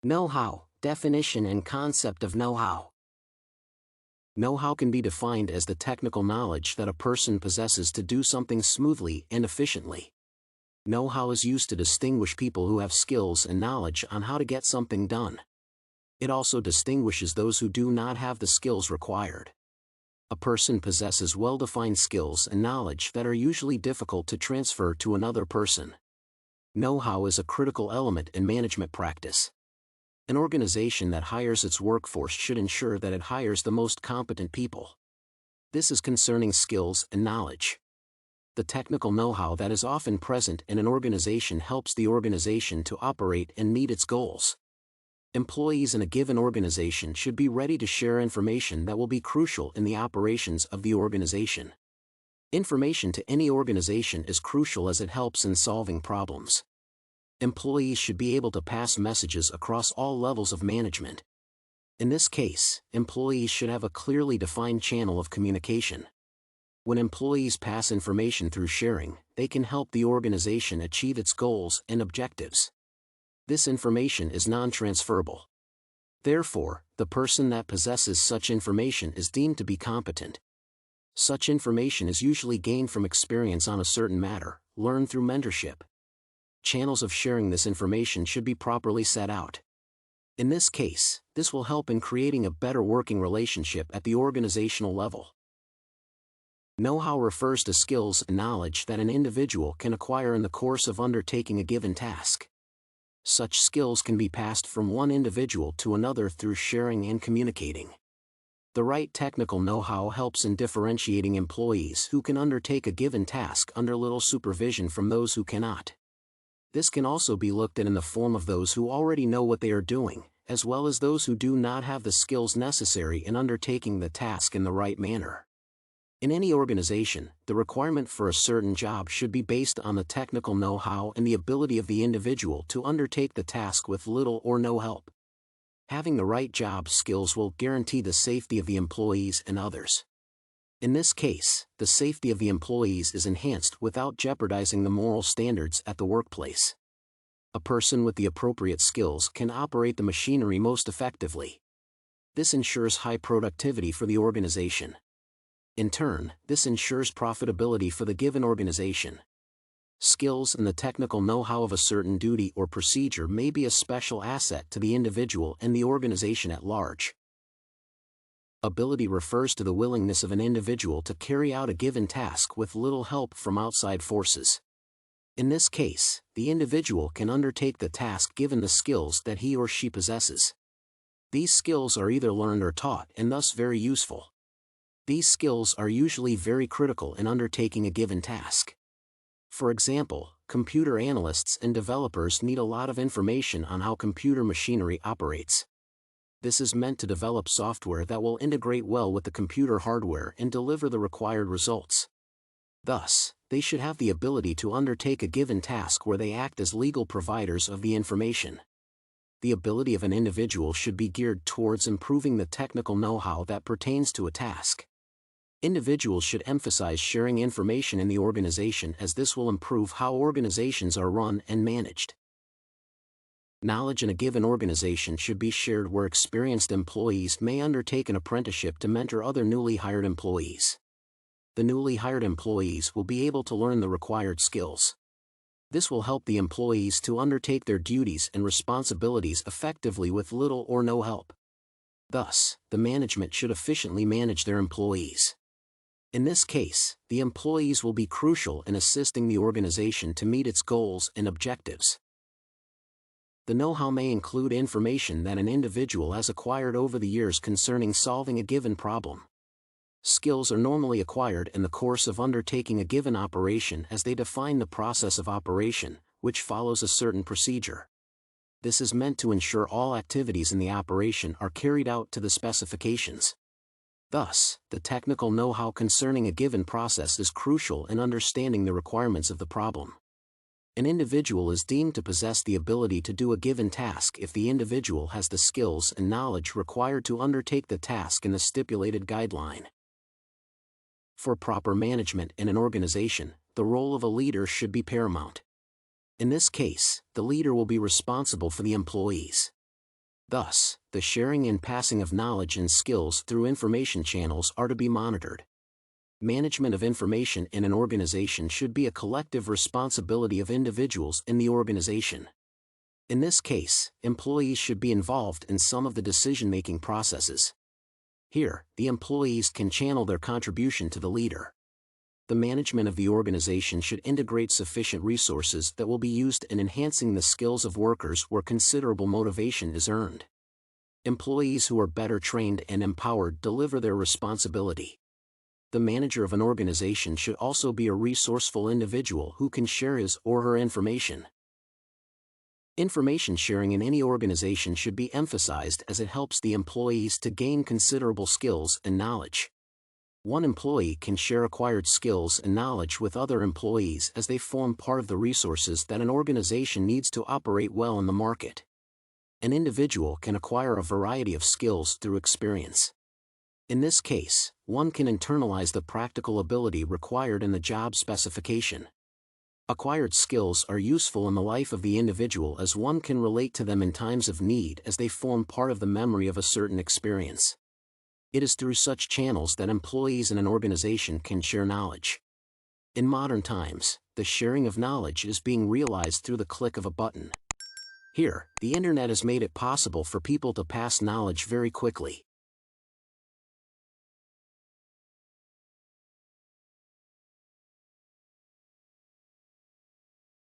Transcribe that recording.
Know-how, definition and concept of know-how. Know-how can be defined as the technical knowledge that a person possesses to do something smoothly and efficiently. Know-how is used to distinguish people who have skills and knowledge on how to get something done. It also distinguishes those who do not have the skills required. A person possesses well-defined skills and knowledge that are usually difficult to transfer to another person. Know-how is a critical element in management practice. An organization that hires its workforce should ensure that it hires the most competent people. This is concerning skills and knowledge. The technical know-how that is often present in an organization helps the organization to operate and meet its goals. Employees in a given organization should be ready to share information that will be crucial in the operations of the organization. Information to any organization is crucial as it helps in solving problems. Employees should be able to pass messages across all levels of management. In this case, employees should have a clearly defined channel of communication. When employees pass information through sharing, they can help the organization achieve its goals and objectives. This information is non-transferable. Therefore, the person that possesses such information is deemed to be competent. Such information is usually gained from experience on a certain matter, learned through mentorship. Channels of sharing this information should be properly set out. In this case, this will help in creating a better working relationship at the organizational level. Know-how refers to skills and knowledge that an individual can acquire in the course of undertaking a given task. Such skills can be passed from one individual to another through sharing and communicating. The right technical know-how helps in differentiating employees who can undertake a given task under little supervision from those who cannot. This can also be looked at in the form of those who already know what they are doing, as well as those who do not have the skills necessary in undertaking the task in the right manner. In any organization, the requirement for a certain job should be based on the technical know-how and the ability of the individual to undertake the task with little or no help. Having the right job skills will guarantee the safety of the employees and others. In this case, the safety of the employees is enhanced without jeopardizing the moral standards at the workplace. A person with the appropriate skills can operate the machinery most effectively. This ensures high productivity for the organization. In turn, this ensures profitability for the given organization. Skills and the technical know-how of a certain duty or procedure may be a special asset to the individual and the organization at large. Ability refers to the willingness of an individual to carry out a given task with little help from outside forces. In this case, the individual can undertake the task given the skills that he or she possesses. These skills are either learned or taught and thus very useful. These skills are usually very critical in undertaking a given task. For example, computer analysts and developers need a lot of information on how computer machinery operates. This is meant to develop software that will integrate well with the computer hardware and deliver the required results. Thus, they should have the ability to undertake a given task where they act as legal providers of the information. The ability of an individual should be geared towards improving the technical know-how that pertains to a task. Individuals should emphasize sharing information in the organization as this will improve how organizations are run and managed. Knowledge in a given organization should be shared where experienced employees may undertake an apprenticeship to mentor other newly hired employees. The newly hired employees will be able to learn the required skills. This will help the employees to undertake their duties and responsibilities effectively with little or no help. Thus, the management should efficiently manage their employees. In this case, the employees will be crucial in assisting the organization to meet its goals and objectives. The know-how may include information that an individual has acquired over the years concerning solving a given problem. Skills are normally acquired in the course of undertaking a given operation as they define the process of operation, which follows a certain procedure. This is meant to ensure all activities in the operation are carried out to the specifications. Thus, the technical know-how concerning a given process is crucial in understanding the requirements of the problem. An individual is deemed to possess the ability to do a given task if the individual has the skills and knowledge required to undertake the task in the stipulated guideline. For proper management in an organization, the role of a leader should be paramount. In this case, the leader will be responsible for the employees. Thus, the sharing and passing of knowledge and skills through information channels are to be monitored. Management of information in an organization should be a collective responsibility of individuals in the organization. In this case, employees should be involved in some of the decision-making processes. Here, the employees can channel their contribution to the leader. The management of the organization should integrate sufficient resources that will be used in enhancing the skills of workers where considerable motivation is earned. Employees who are better trained and empowered deliver their responsibility. The manager of an organization should also be a resourceful individual who can share his or her information. Information sharing in any organization should be emphasized as it helps the employees to gain considerable skills and knowledge. One employee can share acquired skills and knowledge with other employees as they form part of the resources that an organization needs to operate well in the market. An individual can acquire a variety of skills through experience. In this case, one can internalize the practical ability required in the job specification. Acquired skills are useful in the life of the individual as one can relate to them in times of need as they form part of the memory of a certain experience. It is through such channels that employees in an organization can share knowledge. In modern times, the sharing of knowledge is being realized through the click of a button. Here, the internet has made it possible for people to pass knowledge very quickly.